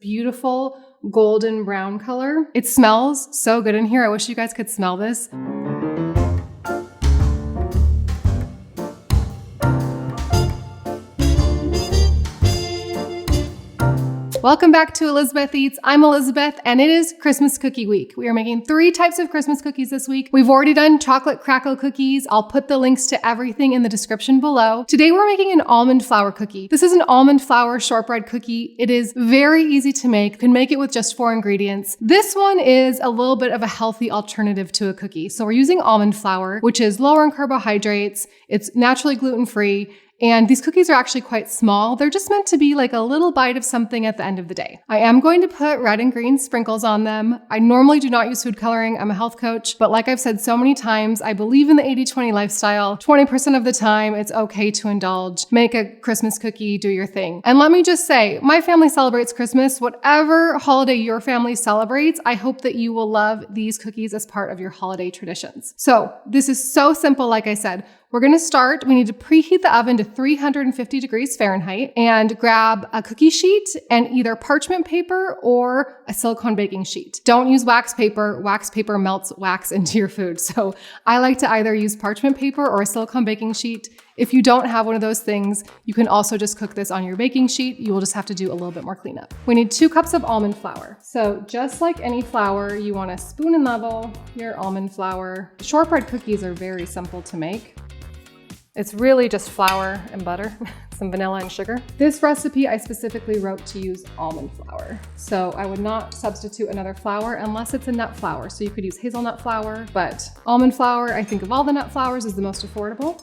beautiful golden brown color. It smells so good in here. I wish you guys could smell this. Welcome back to Elizabeth Eats. I'm Elizabeth, and it is Christmas cookie week. We are making 3 types of Christmas cookies this week. We've already done chocolate crackle cookies. I'll put the links to everything in the description below. Today we're making an almond flour cookie. This is an almond flour shortbread cookie. It is very easy to make. You can make it with just 4 ingredients. This one is a little bit of a healthy alternative to a cookie. So we're using almond flour, which is lower in carbohydrates. It's naturally gluten-free. And these cookies are actually quite small. They're just meant to be like a little bite of something at the end of the day. I am going to put red and green sprinkles on them. I normally do not use food coloring. I'm a health coach, but like I've said so many times, I believe in the 80-20 lifestyle. 20% of the time, it's okay to indulge. Make a Christmas cookie, do your thing. And let me just say, my family celebrates Christmas. Whatever holiday your family celebrates, I hope that you will love these cookies as part of your holiday traditions. So this is so simple, like I said. We're going to start, we need to preheat the oven to 350 degrees Fahrenheit and grab a cookie sheet and either parchment paper or a silicone baking sheet. Don't use wax paper. Wax paper melts wax into your food. So I like to either use parchment paper or a silicone baking sheet. If you don't have one of those things, you can also just cook this on your baking sheet. You will just have to do a little bit more cleanup. We need 2 cups of almond flour. So just like any flour, you want to spoon and level your almond flour. Shortbread cookies are very simple to make. It's really just flour and butter, some vanilla and sugar. This recipe I specifically wrote to use almond flour. So I would not substitute another flour unless it's a nut flour. So you could use hazelnut flour, but almond flour, I think of all the nut flours, is the most affordable.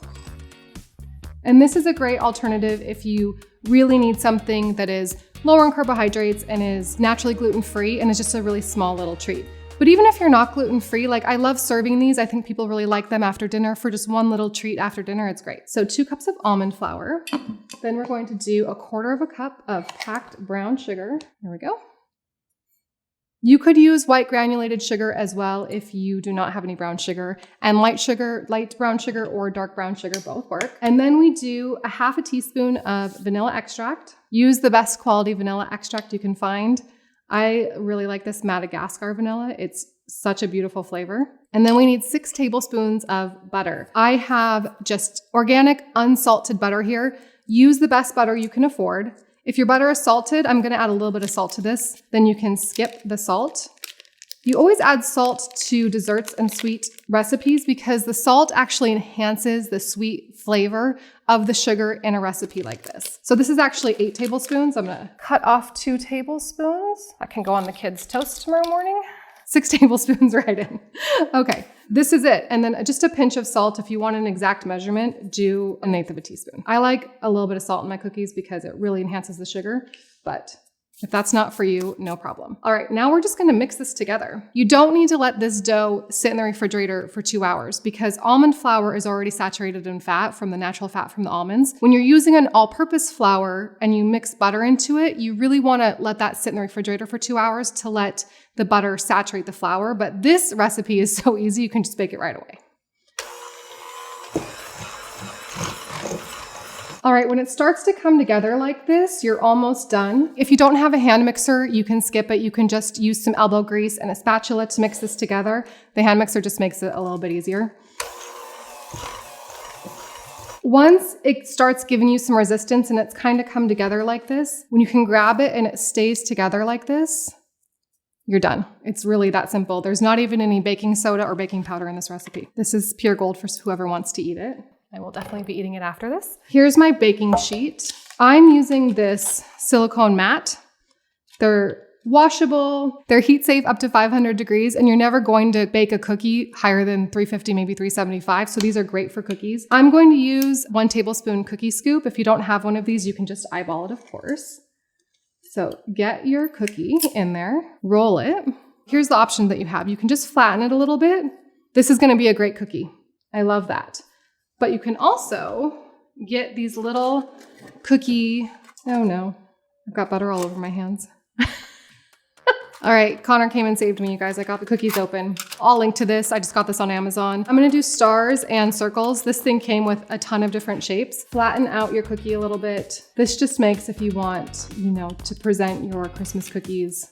And this is a great alternative if you really need something that is lower in carbohydrates and is naturally gluten-free and is just a really small little treat. But even if you're not gluten-free, like I love serving these. I think people really like them after dinner for just one little treat after dinner. It's great. So 2 cups of almond flour. Then we're going to do 1/4 cup of packed brown sugar. There we go. You could use white granulated sugar as well if you do not have any brown sugar. And light brown sugar or dark brown sugar both work. And then we do 1/2 teaspoon of vanilla extract. Use the best quality vanilla extract you can find. I really like this Madagascar vanilla. It's such a beautiful flavor. And then we need 6 tablespoons of butter. I have just organic, unsalted butter here. Use the best butter you can afford. If your butter is salted, I'm gonna add a little bit of salt to this. Then you can skip the salt. You always add salt to desserts and sweet recipes because the salt actually enhances the sweet flavor of the sugar in a recipe like this. So this is actually 8 tablespoons. I'm gonna cut off 2 tablespoons. That can go on the kids' toast tomorrow morning. 6 tablespoons right in. Okay, this is it. And then just a pinch of salt. If you want an exact measurement, do 1/8 teaspoon. I like a little bit of salt in my cookies because it really enhances the sugar, but if that's not for you, no problem. All right, now we're just gonna mix this together. You don't need to let this dough sit in the refrigerator for 2 hours because almond flour is already saturated in fat from the natural fat from the almonds. When you're using an all-purpose flour and you mix butter into it, you really wanna let that sit in the refrigerator for 2 hours to let the butter saturate the flour. But this recipe is so easy, you can just bake it right away. All right, when it starts to come together like this, you're almost done. If you don't have a hand mixer, you can skip it. You can just use some elbow grease and a spatula to mix this together. The hand mixer just makes it a little bit easier. Once it starts giving you some resistance and it's kind of come together like this, when you can grab it and it stays together like this, you're done. It's really that simple. There's not even any baking soda or baking powder in this recipe. This is pure gold for whoever wants to eat it. I will definitely be eating it after this. Here's my baking sheet. I'm using this silicone mat. They're washable, they're heat safe up to 500 degrees, and you're never going to bake a cookie higher than 350, maybe 375. So these are great for cookies. I'm going to use 1 tablespoon cookie scoop. If you don't have one of these, you can just eyeball it, of course. So get your cookie in there, roll it. Here's the option that you have. You can just flatten it a little bit. This is gonna be a great cookie. I love that. But you can also get these little cookie, oh no, I've got butter all over my hands. All right, Connor came and saved me, you guys. I got the cookies open. I'll link to this. I just got this on Amazon. I'm gonna do stars and circles. This thing came with a ton of different shapes. Flatten out your cookie a little bit. This just makes, if you want, to present your Christmas cookies,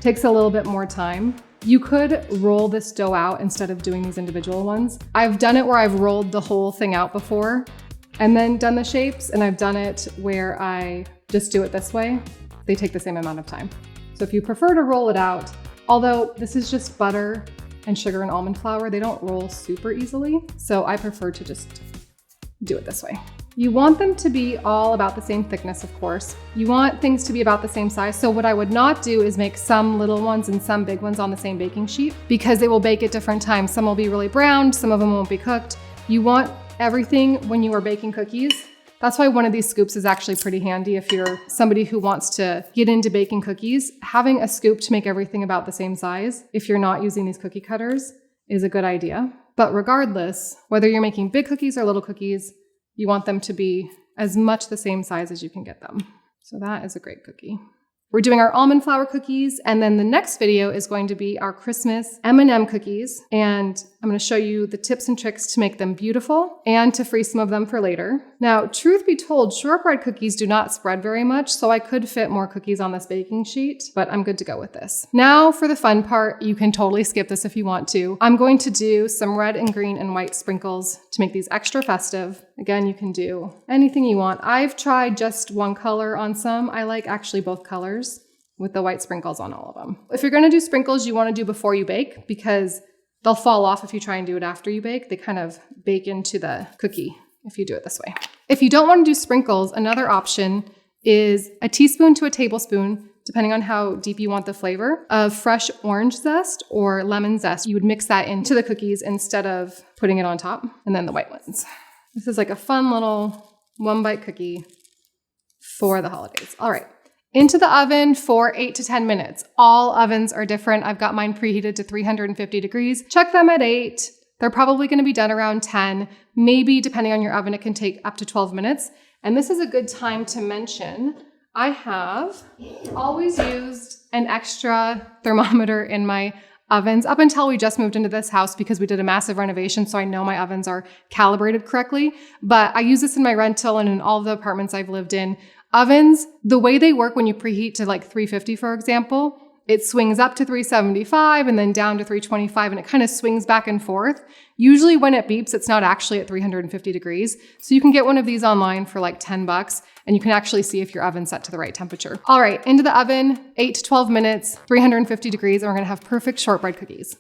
takes a little bit more time. You could roll this dough out instead of doing these individual ones. I've done it where I've rolled the whole thing out before and then done the shapes, and I've done it where I just do it this way. They take the same amount of time. So if you prefer to roll it out, although this is just butter and sugar and almond flour, they don't roll super easily. So I prefer to just do it this way. You want them to be all about the same thickness, of course. You want things to be about the same size. So what I would not do is make some little ones and some big ones on the same baking sheet, because they will bake at different times. Some will be really browned, some of them won't be cooked. You want everything when you are baking cookies. That's why one of these scoops is actually pretty handy if you're somebody who wants to get into baking cookies. Having a scoop to make everything about the same size, if you're not using these cookie cutters, is a good idea. But regardless, whether you're making big cookies or little cookies, you want them to be as much the same size as you can get them. So that is a great cookie. We're doing our almond flour cookies, and then the next video is going to be our Christmas M&M cookies, and I'm going to show you the tips and tricks to make them beautiful and to freeze some of them for later. Now, truth be told, shortbread cookies do not spread very much, so I could fit more cookies on this baking sheet, but I'm good to go with this. Now for the fun part. You can totally skip this if you want to. I'm going to do some red and green and white sprinkles to make these extra festive. Again, you can do anything you want. I've tried just one color on some. I like actually both colors with the white sprinkles on all of them. If you're gonna do sprinkles, you wanna do before you bake, because they'll fall off if you try and do it after you bake. They kind of bake into the cookie if you do it this way. If you don't wanna do sprinkles, another option is a teaspoon to a tablespoon, depending on how deep you want the flavor, of fresh orange zest or lemon zest. You would mix that into the cookies instead of putting it on top, and then the white ones. This is like a fun little one-bite cookie for the holidays. All right. Into the oven for 8 to 10 minutes. All ovens are different. I've got mine preheated to 350 degrees. Check them at 8. They're probably gonna be done around 10. Maybe depending on your oven, it can take up to 12 minutes. And this is a good time to mention, I have always used an extra thermometer in my ovens up until we just moved into this house, because we did a massive renovation. So I know my ovens are calibrated correctly, but I use this in my rental and in all of the apartments I've lived in. Ovens, the way they work when you preheat to like 350, for example, it swings up to 375 and then down to 325, and it kind of swings back and forth. Usually when it beeps, it's not actually at 350 degrees. So you can get one of these online for like $10, and you can actually see if your oven's set to the right temperature. All right, into the oven, 8 to 12 minutes, 350 degrees, and we're gonna have perfect shortbread cookies.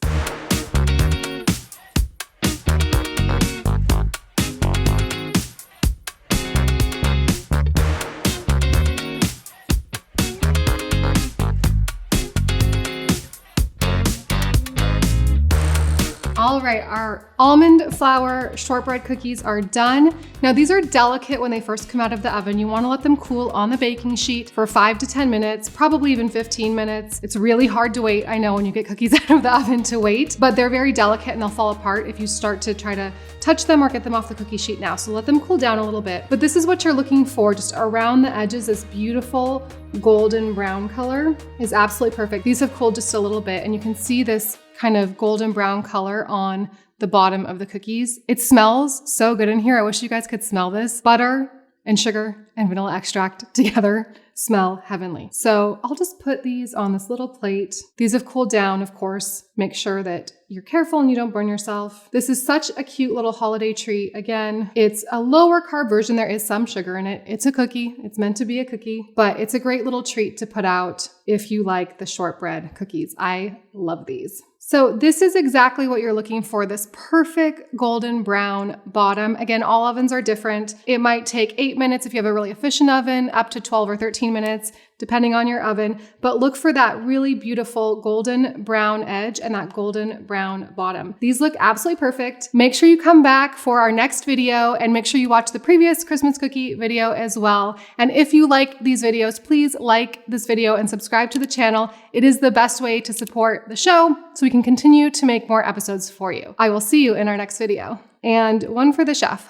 All right, our almond flour shortbread cookies are done. Now these are delicate when they first come out of the oven. You wanna let them cool on the baking sheet for 5 to 10 minutes, probably even 15 minutes. It's really hard to wait, I know, when you get cookies out of the oven to wait, but they're very delicate and they'll fall apart if you start to try to touch them or get them off the cookie sheet now. So let them cool down a little bit. But this is what you're looking for, just around the edges. This beautiful golden brown color is absolutely perfect. These have cooled just a little bit, and you can see this kind of golden brown color on the bottom of the cookies. It smells so good in here. I wish you guys could smell this. Butter and sugar and vanilla extract together smell heavenly. So I'll just put these on this little plate. These have cooled down, of course. Make sure that you're careful and you don't burn yourself. This is such a cute little holiday treat. Again, it's a lower carb version. There is some sugar in it. It's a cookie. It's meant to be a cookie, but it's a great little treat to put out if you like the shortbread cookies. I love these. So this is exactly what you're looking for, this perfect golden brown bottom. Again, all ovens are different. It might take 8 minutes if you have a really efficient oven, up to 12 or 13 minutes, depending on your oven, but look for that really beautiful golden brown edge and that golden brown bottom. These look absolutely perfect. Make sure you come back for our next video, and make sure you watch the previous Christmas cookie video as well. And if you like these videos, please like this video and subscribe to the channel. It is the best way to support the show so we can continue to make more episodes for you. I will see you in our next video. And one for the chef.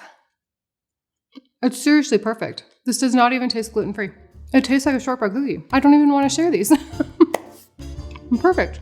It's seriously perfect. This does not even taste gluten-free. It tastes like a shortbread cookie. I don't even want to share these. Perfect.